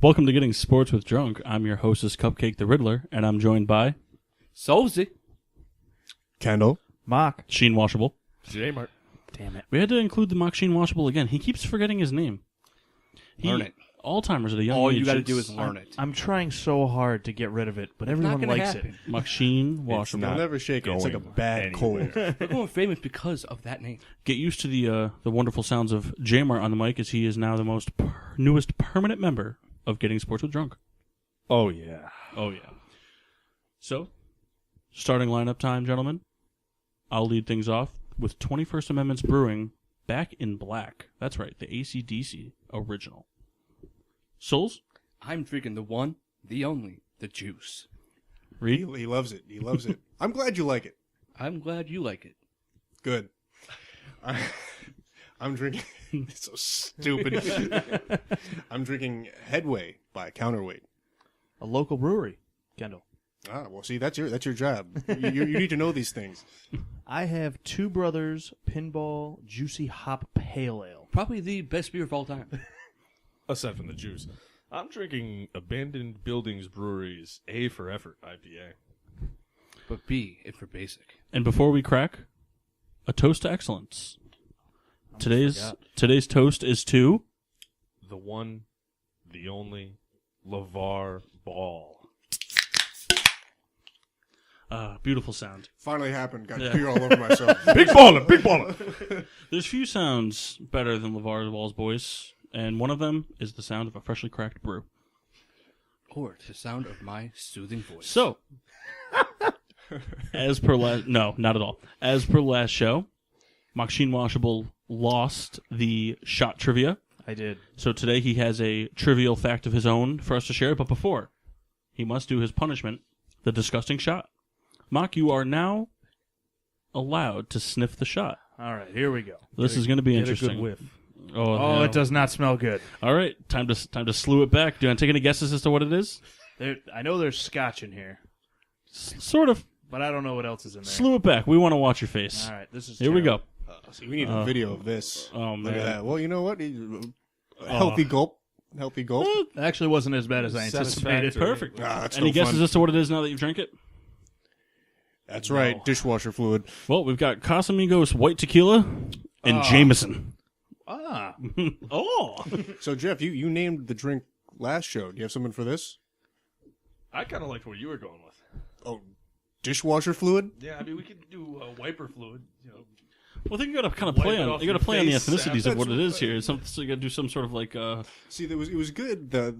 Welcome to Getting Sports with Drunk. I'm your hostess, Cupcake the Riddler, and I'm joined by Solzy, Kendall, Mock, Sheen Washable. J-Mart. Damn it. We had to include the Mock Sheen Washable again. He keeps forgetting his name. learn it. Alzheimer's at a young age. All you got to It's do is learn it. I'm trying so hard to get rid of it, but everyone gonna likes happen. it. Mock Sheen You'll Washable. never shake it. It's like a bad cold. We're going famous because of that name. Get used to the wonderful sounds of J-Mart on the mic, as he is now the most newest permanent member of Getting Sports with Drunk. Oh, yeah. Oh, yeah. So, starting lineup time, gentlemen. I'll lead things off with 21st Amendment's Brewing, Back in Black. That's right, the AC/DC original. Souls? I'm drinking the one, the only, the juice. Reed? He loves it. He loves it. I'm glad you like it. I'm glad you like it. Good. I'm drinking... It's so stupid. I'm drinking Headway by Counterweight. A local brewery, Kendall. Ah, well, see, that's your job. You need to know these things. I have Two Brothers Pinball Juicy Hop Pale Ale. Probably the best beer of all time. Aside from the juice. I'm drinking Abandoned Buildings Brewery's A for Effort IPA. But B, it for basic. And before we crack, a toast to excellence. Today's toast is to... The one, the only, LeVar Ball. Beautiful sound. Finally happened. Got beer all over myself. Big baller, big baller. There's few sounds better than LeVar Ball's voice, and one of them is the sound of a freshly cracked brew. Or the sound of my soothing voice. So, as per no, not at all. As per last show, Machine Washable lost the shot trivia. I did. So today he has a trivial fact of his own for us to share. But before, he must do his punishment, the disgusting shot. Mock, you are now allowed to sniff the shot. All right, here we go. This is going to be Get interesting. a good whiff. Oh, Oh, no. it does not smell good. All right, time to slew it back. Do you want to take any guesses as to what it is? I know there's scotch in here, Sort of. but I don't know what else is in there. Slew it back. We want to watch your face. All right, this is Here we go. See, we need a video of this. Oh, Look at man. that. Well, you know what? Healthy gulp. Healthy gulp. It actually wasn't as bad as I anticipated. Satisfactory. Perfect. Ah, that's Any no guesses fun. as to what it is now that you've drank it? That's right. Dishwasher fluid. Well, we've got Casamigos White Tequila and Jameson. Ah, Oh! So, Jeff, you named the drink last show. Do you have something for this? I kind of liked where you were going with. Oh, dishwasher fluid? Yeah, I mean, we could do wiper fluid. You know, Well, I think you got to kind of Wipe play it on. off You got to your play on the face ethnicities of after. what it is here. So you got to do some sort of like See, it was good. The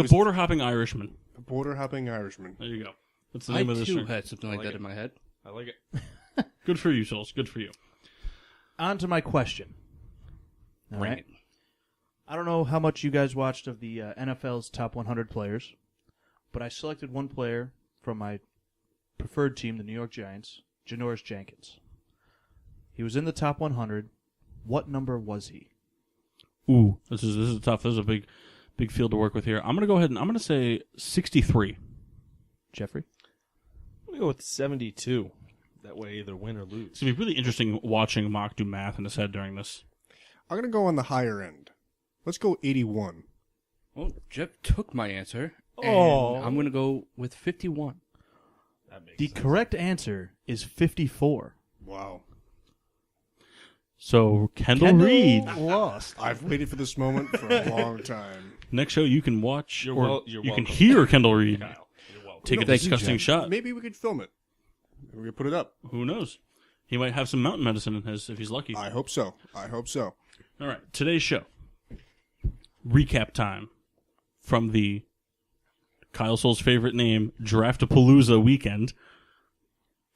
border hopping Irishman. border hopping Irishman. There you go. That's the I name of this too drink. had something like like that it. in my head. I like it. Good for you, Souls. Good for you. on to my question. All Bring right. it. I don't know how much you guys watched of the NFL's top 100 players, but I selected one player from my preferred team, the New York Giants, Janoris Jenkins. He was in the top 100. What number was he? Ooh, this is tough. This is a big field to work with here. I'm gonna go ahead and I'm gonna say 63. Jeffrey? Let me go with 72. That way, either win or lose. It's gonna be really interesting watching Mock do math in his head during this. I'm going to go on the higher end. Let's go 81. Well, Jeff took my answer. Oh. And I'm going to go with 51. That makes The sense. correct answer is 54. Wow. So Kendall Reed. lost. I've waited for this moment for a long time. Next show you can watch You're or wel- you're you can welcome. hear Kendall Reed Kyle, you're welcome. take a Thank you, disgusting Jeff. shot. Maybe we could film it. Maybe we could put it up. Who knows? He might have some mountain medicine in his if he's lucky. I hope so. I hope so. All right, today's show. Recap time from the Kyle Soul's favorite name, Draftapalooza weekend.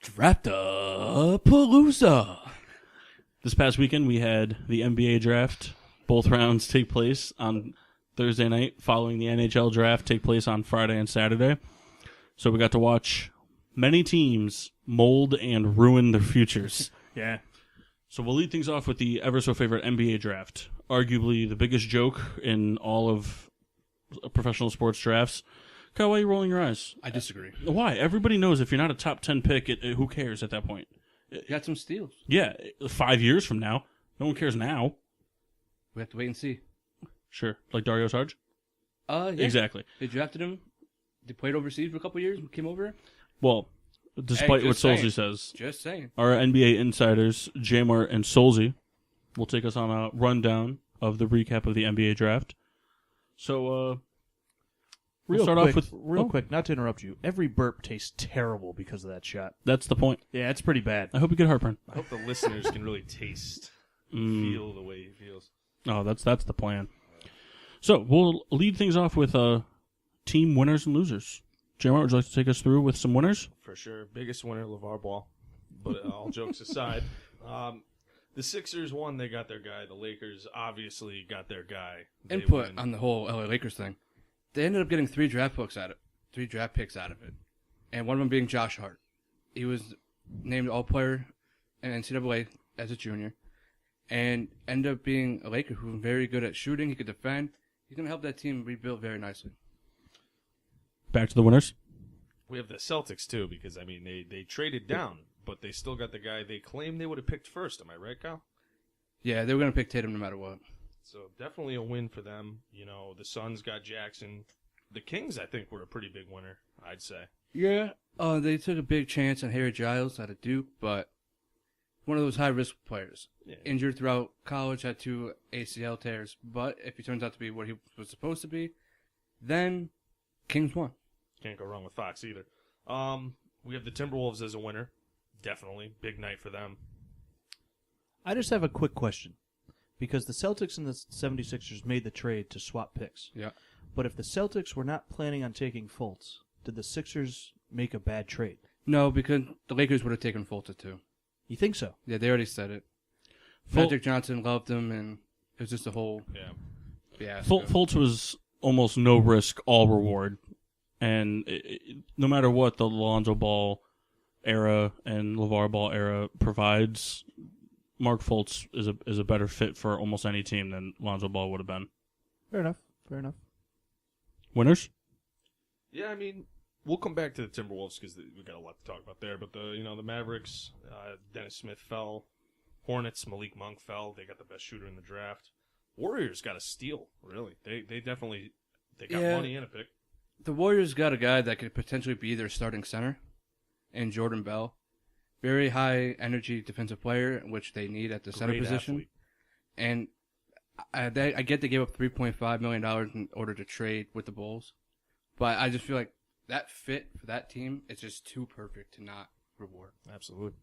Draftapalooza. This past weekend, we had the NBA draft. Both rounds take place on Thursday night, following the NHL draft take place on Friday and Saturday. So we got to watch many teams mold and ruin their futures. Yeah. So we'll lead things off with the ever-so-favorite NBA draft. Arguably the biggest joke in all of professional sports drafts. Kyle, why are you rolling your eyes? I disagree. Why? Everybody knows if you're not a top 10 pick, who cares at that point? You got some steals. Yeah, 5 years from now. No one cares now. We have to wait and see. Sure. Like Dario Sarge? Yeah. Exactly. They drafted him. They played overseas for a couple years. Came over. Well, despite Hey, what just saying. Solzy says, Just saying. our NBA insiders, Jamar and Solzy, will take us on a rundown of the recap of the NBA draft. So, we'll start off with... real quick, not to interrupt you. Every burp tastes terrible because of that shot. That's the point. Yeah, it's pretty bad. I hope you get heartburn. I hope the listeners can really taste, feel the way he feels. Oh, that's the plan. So, we'll lead things off with team winners and losers. Jamar, would you like to take us through with some winners? For sure. Biggest winner, LeVar Ball. But all jokes aside, the Sixers won. They got their guy. The Lakers obviously got their guy. They Input win. on the whole LA Lakers thing. They ended up getting 3 draft picks out of it, and one of them being Josh Hart. He was named All-Player in NCAA as a junior, and ended up being a Laker who was very good at shooting. He could defend. He's going to help that team rebuild very nicely. Back to the winners. We have the Celtics, too, because, I mean, they traded down, but they still got the guy they claimed they would have picked first. Am I right, Kyle? Yeah, they were going to pick Tatum no matter what. So definitely a win for them. You know, the Suns got Jackson. The Kings, I think, were a pretty big winner, I'd say. Yeah. They took a big chance on Harry Giles out of Duke, but one of those high-risk players. Yeah. Injured throughout college, had 2 ACL tears, but if he turns out to be what he was supposed to be, then Kings won. Can't go wrong with Fox either. We have the Timberwolves as a winner. Definitely. Big night for them. I just have a quick question. Because the Celtics and the 76ers made the trade to swap picks. Yeah. But if the Celtics were not planning on taking Fultz, did the Sixers make a bad trade? No, because the Lakers would have taken Fultz too. You think so? Yeah, they already said it. Magic Johnson loved him, and it was just a whole fiasco. Fultz was almost no risk, all reward. And no matter what the Lonzo Ball era and LeVar Ball era provides, Mark Fultz is a better fit for almost any team than Lonzo Ball would have been. Fair enough. Fair enough. Winners? Yeah, I mean, we'll come back to the Timberwolves because we got a lot to talk about there. But the Mavericks, Dennis Smith fell. Hornets, Malik Monk fell. They got the best shooter in the draft. Warriors got a steal, really. They definitely got money and a pick. The Warriors got a guy that could potentially be their starting center, in Jordan Bell. Very high energy defensive player, which they need at the center Great position. athlete. And I get they gave up $3.5 million in order to trade with the Bulls, but I just feel like that fit for that team is just too perfect to not reward. Absolutely.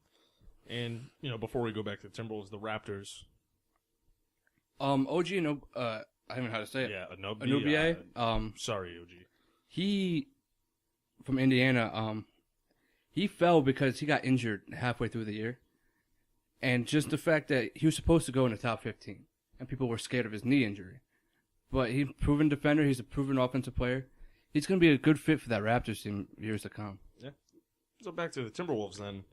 And, before we go back to the Timberwolves, the Raptors. OG, I don't know how to say it. Yeah, Anunoby. Sorry, OG. He, from Indiana, he fell because he got injured halfway through the year. And just the fact that he was supposed to go in the top 15, and people were scared of his knee injury. But he's a proven defender. He's a proven offensive player. He's going to be a good fit for that Raptors team years to come. Yeah. So back to the Timberwolves then.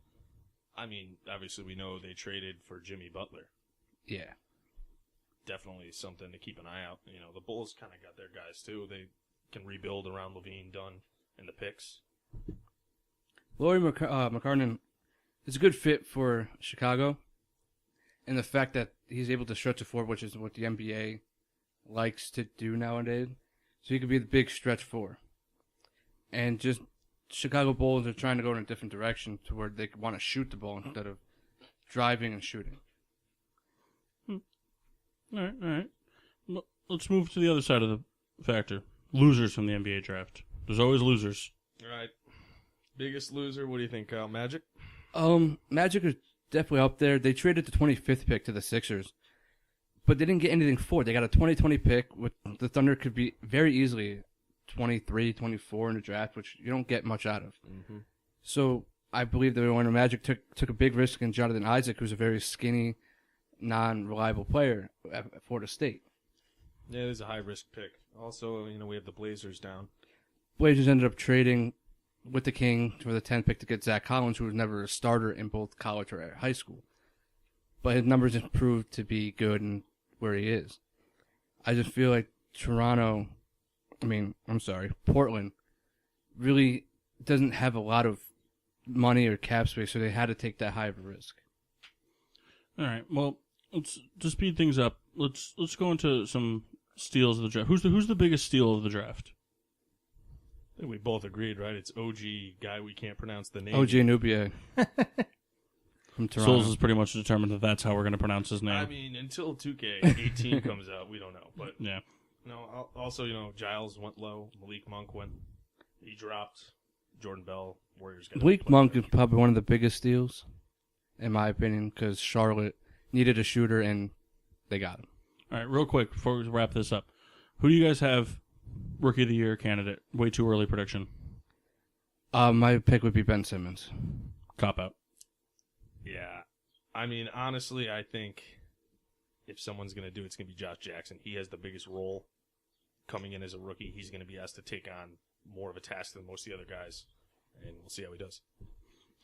I mean, obviously we know they traded for Jimmy Butler. Yeah. Definitely something to keep an eye out. The Bulls kind of got their guys too. They can rebuild around Levine, Dunn, and the picks. Lauri McCartney is a good fit for Chicago, and the fact that he's able to stretch the floor, which is what the NBA likes to do nowadays. So he could be the big stretch four. And just Chicago Bulls are trying to go in a different direction to where they want to shoot the ball instead of driving and shooting. All right. Let's move to the other side of the factor. Losers from the NBA draft. There's always losers. All right. Biggest loser, what do you think, Kyle? Magic? Magic is definitely up there. They traded the 25th pick to the Sixers, but they didn't get anything for it. They got a 2020 pick, with the Thunder could be very easily 23, 24 in the draft, which you don't get much out of. Mm-hmm. So I believe that when Magic took a big risk in Jonathan Isaac, who's a very skinny, non-reliable player at Florida State. Yeah, it is a high-risk pick. Also, we have the Blazers down. Blazers ended up trading with the King for the 10th pick to get Zach Collins, who was never a starter in both college or high school. But his numbers have proved to be good and where he is. I just feel like Portland really doesn't have a lot of money or cap space, so they had to take that high of a risk. All right. Well, let's to speed things up. Let's go into some steals of the draft. Who's the biggest steal of the draft? I think we both agreed, right? It's OG guy we can't pronounce the name. OG Anupier from Toronto. Souls is pretty much determined that that's how we're going to pronounce his name. I mean, until 2K18 comes out, we don't know. But yeah. Also, Giles went low. Malik Monk he dropped. Jordan Bell, Warriors got Malik Monk is probably one of the biggest steals, in my opinion, because Charlotte needed a shooter and they got him. All right, real quick before we wrap this up, who do you guys have Rookie of the Year candidate? Way too early prediction. My pick would be Ben Simmons. Cop out. Yeah. I mean, honestly, I think if someone's going to do it, it's going to be Josh Jackson. He has the biggest role coming in as a rookie. He's going to be asked to take on more of a task than most of the other guys, and we'll see how he does.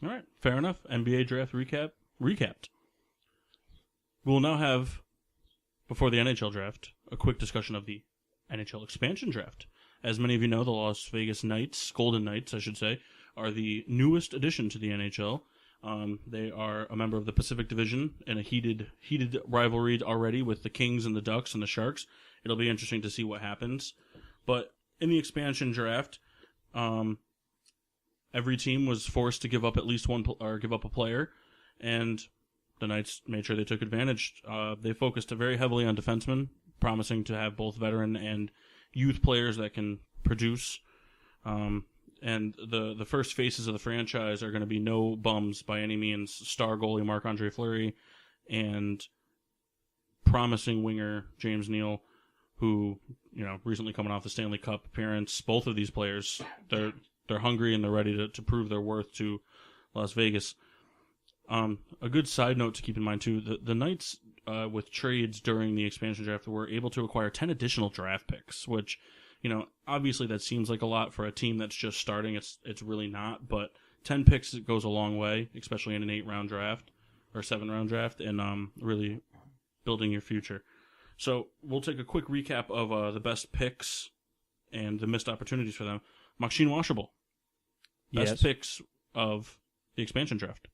All right, fair enough. NBA draft recapped. We'll now have, before the NHL draft, a quick discussion of the NHL expansion draft. As many of you know, the Las Vegas Knights, Golden Knights, I should say, are the newest addition to the NHL. They are a member of the Pacific Division in a heated rivalry already with the Kings and the Ducks and the Sharks. It'll be interesting to see what happens. But in the expansion draft, every team was forced to give up at least give up a player, and the Knights made sure they took advantage. They focused very heavily on defensemen, promising to have both veteran and youth players that can produce. And the first faces of the franchise are going to be no bums by any means. Star goalie Marc-Andre Fleury and promising winger James Neal, who recently coming off the Stanley Cup appearance. Both of these players, they're hungry and they're ready to prove their worth to Las Vegas. A good side note to keep in mind too: the Knights with trades during the expansion draft were able to acquire 10 additional draft picks, which obviously that seems like a lot for a team that's just starting. It's really not, but 10 picks goes a long way, especially in an 8-round draft or 7-round draft, and really building your future. So we'll take a quick recap of the best picks and the missed opportunities for them. Maxine Washable, best picks of the expansion draft.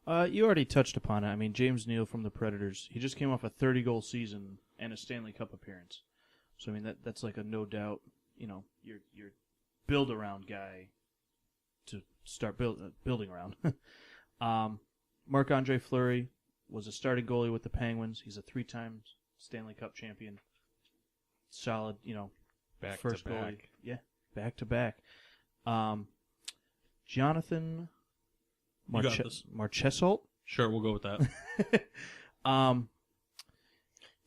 You already touched upon it. I mean, James Neal from the Predators, he just came off a 30-goal season and a Stanley Cup appearance. So, I mean, that's like a no doubt, your build-around guy to start building around. Marc-Andre Fleury was a starting goalie with the Penguins. He's a 3-time Stanley Cup champion. Solid, Back first to back. goalie. Yeah, back to back. Jonathan You got this. Marchessault. Sure, we'll go with that.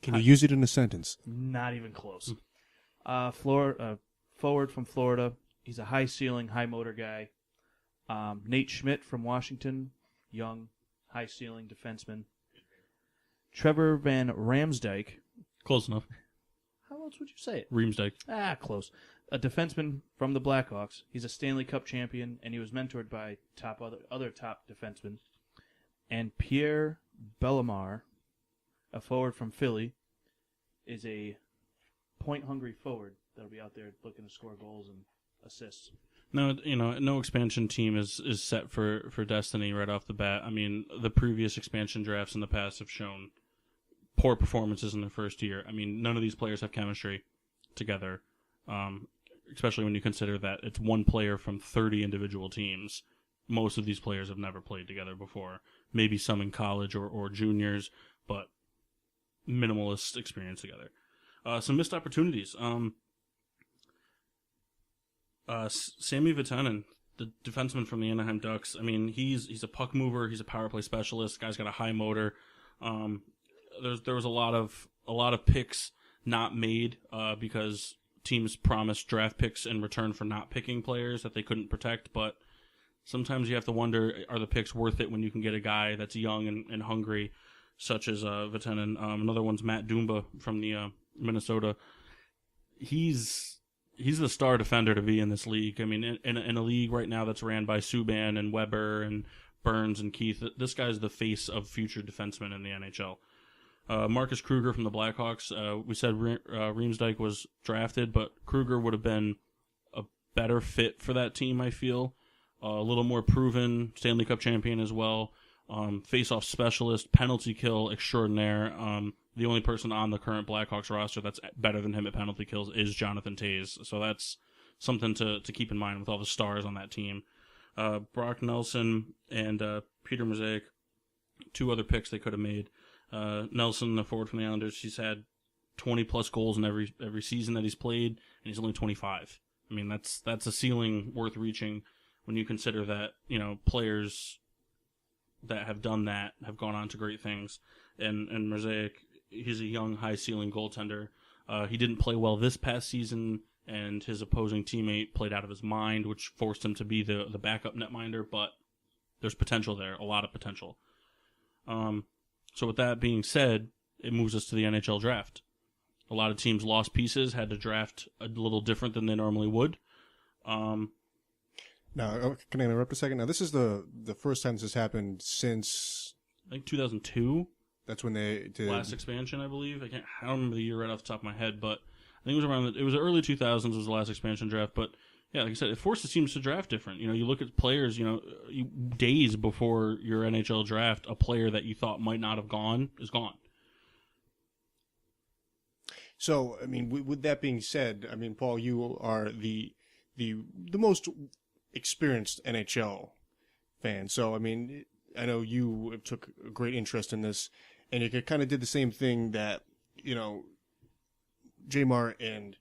Can you use it in a sentence? Not even close. Forward from Florida. He's a high ceiling, high motor guy. Nate Schmidt from Washington, young, high ceiling defenseman. Trevor Van Ramsdijk. Close enough. How else would you say it? Reamsdyke. Close. A defenseman from the Blackhawks. He's a Stanley Cup champion, and he was mentored by other top defensemen. And Pierre Bellemare, a forward from Philly, is a point-hungry forward that'll be out there looking to score goals and assists. No, no expansion team is set for destiny right off the bat. I mean, the previous expansion drafts in the past have shown poor performances in their first year. I mean, none of these players have chemistry together, especially when you consider that it's one player from 30 individual teams. Most of these players have never played together before. Maybe some in college or juniors, but minimalist experience together. Some missed opportunities. Sammy Vatanen, the defenseman from the Anaheim Ducks. I mean, he's a puck mover. He's a power play specialist. Guy's got a high motor. There was a lot of picks not made because teams promised draft picks in return for not picking players that they couldn't protect. But sometimes you have to wonder, are the picks worth it when you can get a guy that's young and hungry, such as Vatanen. Another one's Matt Dumba from the Minnesota. He's the star defender to be in this league. I mean, in a league right now that's ran by Subban and Weber and Burns and Keith, this guy's the face of future defensemen in the NHL. Marcus Kruger from the Blackhawks. We said Reamsdyke was drafted, but Kruger would have been a better fit for that team, I feel. A little more proven, Stanley Cup champion as well. Face-off specialist, penalty kill extraordinaire. the only person on the current Blackhawks roster that's better than him at penalty kills is Jonathan Toews. So that's something to keep in mind with all the stars on that team. Brock Nelson and Peter Mrazek, 2 other picks they could have made. Nelson, the forward from the Islanders, he's had 20-plus goals in every season that he's played, and he's only 25. I mean, that's a ceiling worth reaching when you consider that, players that have done that have gone on to great things. And Mrazek, he's a young, high-ceiling goaltender. He didn't play well this past season, and his opposing teammate played out of his mind, which forced him to be the backup netminder, but there's potential there, a lot of potential. So with that being said, it moves us to the NHL draft. A lot of teams lost pieces, had to draft a little different than they normally would. Now, can I interrupt a second? Now, this is the first time this has happened since... I think 2002. That's when they did... Last expansion, I believe. I don't remember the year right off the top of my head, but I think it was around... It was the early 2000s was the last expansion draft, but yeah, like I said, it forces teams to draft different. You look at players, days before your NHL draft, a player that you thought might not have gone is gone. So, I mean, with that being said, I mean, Paul, you are the most experienced NHL fan. So, I mean, I know you took a great interest in this, and you kind of did the same thing that, Jamar and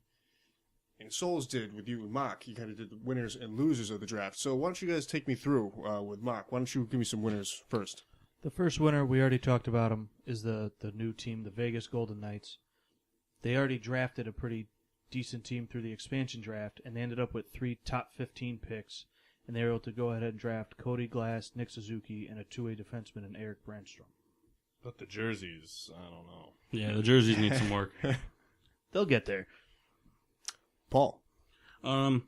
Souls did with you and Mock. You kind of did the winners and losers of the draft. So why don't you guys take me through with Mock? Why don't you give me some winners first? The first winner, we already talked about him, is the new team, the Vegas Golden Knights. They already drafted a pretty decent team through the expansion draft, and they ended up with 3 top 15 picks, and they were able to go ahead and draft Cody Glass, Nick Suzuki, and a 2-way defenseman in Eric Brandstrom. But the jerseys, I don't know. Yeah, the jerseys need some work. They'll get there. Paul. A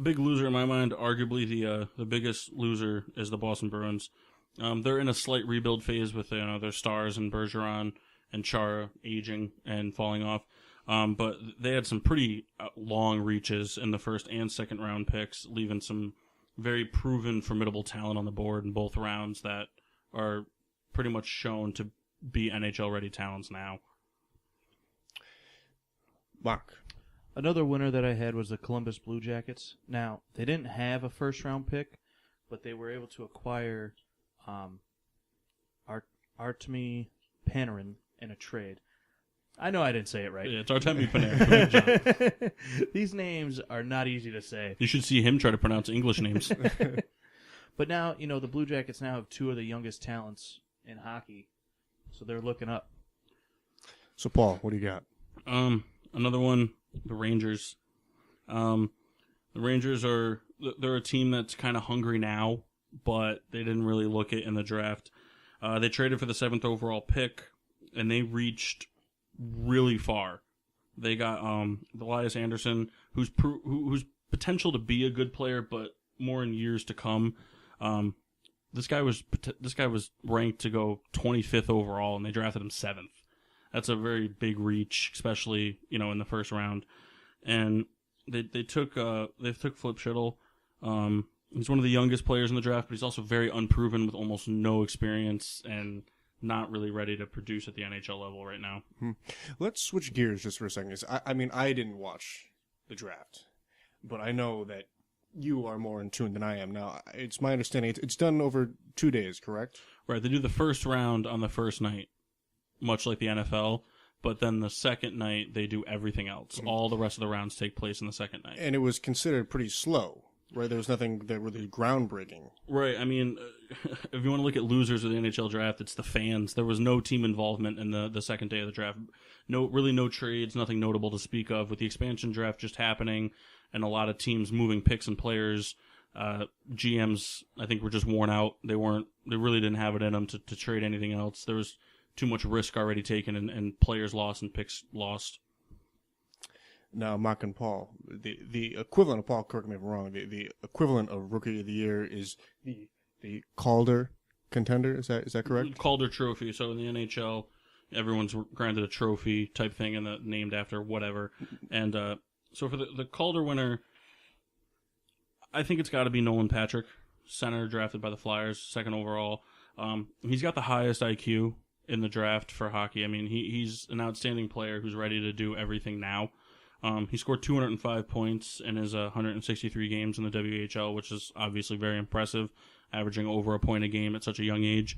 big loser in my mind, arguably the biggest loser, is the Boston Bruins. They're in a slight rebuild phase with their stars and Bergeron and Chara aging and falling off. But they had some pretty long reaches in the first and second round picks, leaving some very proven, formidable talent on the board in both rounds that are pretty much shown to be NHL-ready talents now. Mock. Another winner that I had was the Columbus Blue Jackets. Now, they didn't have a first-round pick, but they were able to acquire Artemi Panarin in a trade. I know I didn't say it right. Yeah, it's Artemi Panarin. These names are not easy to say. You should see him try to pronounce English names. But now, the Blue Jackets now have 2 of the youngest talents in hockey, so they're looking up. So, Paul, what do you got? Another one, the Rangers. The Rangers they're a team that's kind of hungry now, but they didn't really look it in the draft. They traded for the 7th overall pick, and they reached really far. They got Elias Anderson, who's potential to be a good player, but more in years to come. This guy was ranked to go 25th overall, and they drafted him 7th. That's a very big reach, especially in the first round. And they took Flip Schittle. He's one of the youngest players in the draft, but he's also very unproven with almost no experience and not really ready to produce at the NHL level right now. Let's switch gears just for a second. I mean, I didn't watch the draft, but I know that you are more in tune than I am. Now, it's my understanding it's done over 2 days, correct? Right. They do the first round on the first night, much like the NFL, but then the second night they do everything else. All the rest of the rounds take place in the second night. And it was considered pretty slow, right? There was nothing that really groundbreaking. Right. I mean, if you want to look at losers of the NHL draft, it's the fans. There was no team involvement in the second day of the draft. No trades, nothing notable to speak of. With the expansion draft just happening and a lot of teams moving picks and players, GMs, I think, were just worn out. They really didn't have it in them to trade anything else. There was too much risk already taken and players lost and picks lost. Now, Mock and Paul, the equivalent of Paul, correct me if I'm wrong, the equivalent of Rookie of the Year is the Calder contender. Is that correct? Calder Trophy. So in the NHL, everyone's granted a trophy type thing and named after whatever. And so for the Calder winner, I think it's got to be Nolan Patrick, center drafted by the Flyers, 2nd overall. He's got the highest IQ in the draft for hockey. I mean, he's an outstanding player who's ready to do everything now. He scored 205 points in his 163 games in the WHL, which is obviously very impressive, averaging over a point a game at such a young age.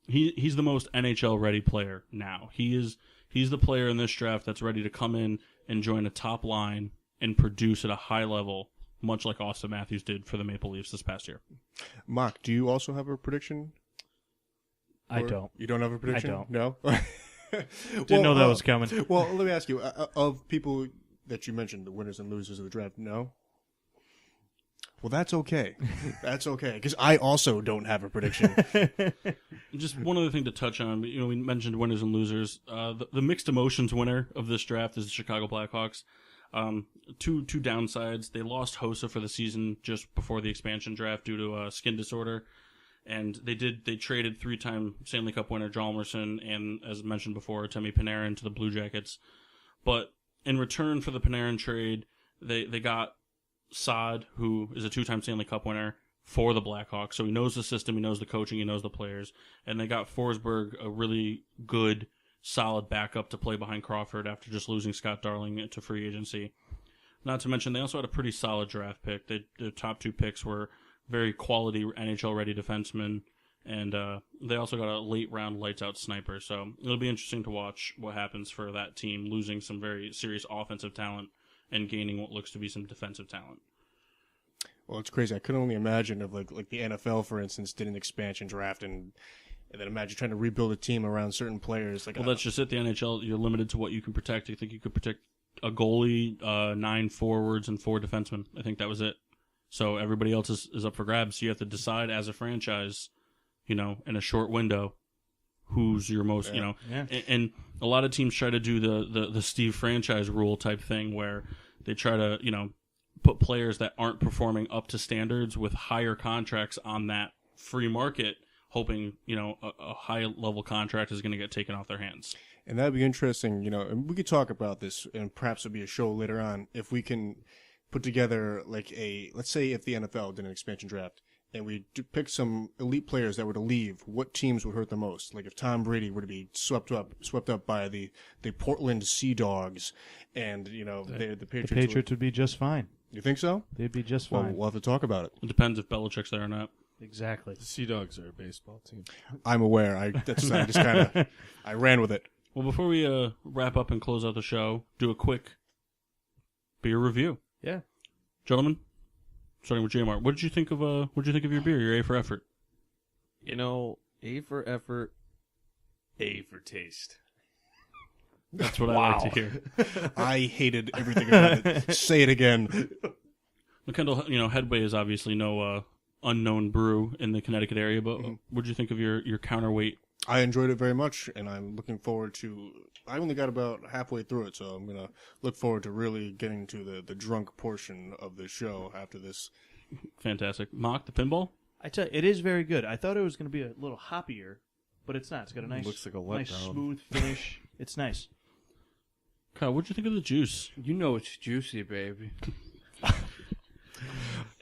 He's the most NHL-ready player now. He's the player in this draft that's ready to come in and join a top line and produce at a high level, much like Austin Matthews did for the Maple Leafs this past year. Mark, do you also have a prediction? I don't. You don't have a prediction? I don't. No? Didn't know that was coming. Well, let me ask you, of people that you mentioned, the winners and losers of the draft, no? Well, that's okay. That's okay, because I also don't have a prediction. Just one other thing to touch on. We mentioned winners and losers. The mixed emotions winner of this draft is the Chicago Blackhawks. Two downsides. They lost Hossa for the season just before the expansion draft due to a skin disorder. And they traded 3-time Stanley Cup winner Hjalmarsson and, as mentioned before, Temi Panarin to the Blue Jackets. But in return for the Panarin trade, they got Saad, who is a 2-time Stanley Cup winner, for the Blackhawks. So he knows the system, he knows the coaching, he knows the players. And they got Forsberg, a really good, solid backup to play behind Crawford after just losing Scott Darling to free agency. Not to mention, they also had a pretty solid draft pick. The top 2 picks were very quality NHL-ready defensemen, and they also got a late-round lights-out sniper. So it'll be interesting to watch what happens for that team, losing some very serious offensive talent and gaining what looks to be some defensive talent. Well, it's crazy. I could only imagine if, like the NFL, for instance, did an expansion draft, and then imagine trying to rebuild a team around certain players. Well, that's just it. The NHL, you're limited to what you can protect. I think you could protect a goalie, 9 forwards, and 4 defensemen. I think that was it. So everybody else is up for grabs. You have to decide as a franchise, in a short window, who's your most, And a lot of teams try to do the Steve franchise rule type thing where they try to, put players that aren't performing up to standards with higher contracts on that free market, hoping, a high level contract is going to get taken off their hands. And that'd be interesting, and we could talk about this, and perhaps it'll be a show later on, if we can put together let's say if the NFL did an expansion draft and we pick some elite players that were to leave, what teams would hurt the most? Like if Tom Brady were to be swept up by the Portland Sea Dogs, and the Patriots would be just fine. You think so? They'd be just fine. Well, we'll have to talk about it. It depends if Belichick's there or not. Exactly. The Sea Dogs are a baseball team. I'm aware. I just kind of I ran with it. Well, before we wrap up and close out the show, do a quick beer review. Yeah. Gentlemen, starting with J-Mart, what did you think of your beer, your A for effort? A for effort, A for taste. That's what I like to hear. I hated everything about it. Say it again. McKendall, Headway is obviously no unknown brew in the Connecticut area, but what did you think of your counterweight? I enjoyed it very much, and I'm looking forward to... I only got about halfway through it, so I'm going to look forward to really getting to the drunk portion of the show after this. Fantastic. Mock, the pinball? I tell you, it is very good. I thought it was going to be a little hoppier, but it's not. It's got a nice, looks like a nice letdown. smooth finish. It's nice. Kyle, what'd you think of the juice? It's juicy, baby.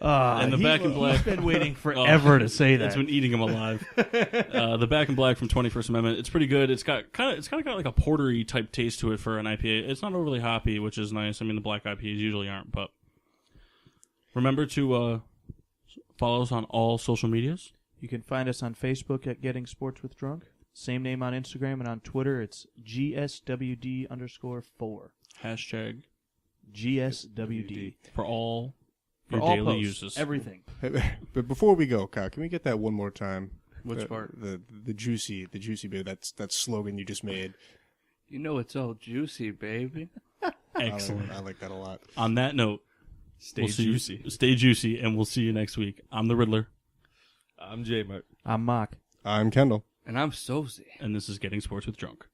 And the Back in Black. He's been waiting forever to say that. It's been eating him alive. The Back in Black from 21st Amendment. It's pretty good. It's kind of got like a portery type taste to it for an IPA. It's not overly hoppy, which is nice. I mean, the black IPAs usually aren't, but remember to follow us on all social medias. You can find us on Facebook at Getting Sports with Drunk. Same name on Instagram, and on Twitter it's GSWD_4. Hashtag GSWD. For all For your all daily posts, uses. everything. But before we go, Kyle, can we get that one more time? Which part? The juicy bit. That slogan you just made. It's all juicy, baby. Excellent. I like that a lot. On that note, Stay juicy. Stay juicy, and we'll see you next week. I'm the Riddler. I'm J-Mart. I'm Mock. I'm Kendall. And I'm Sozy. And this is Getting Sports with Drunk.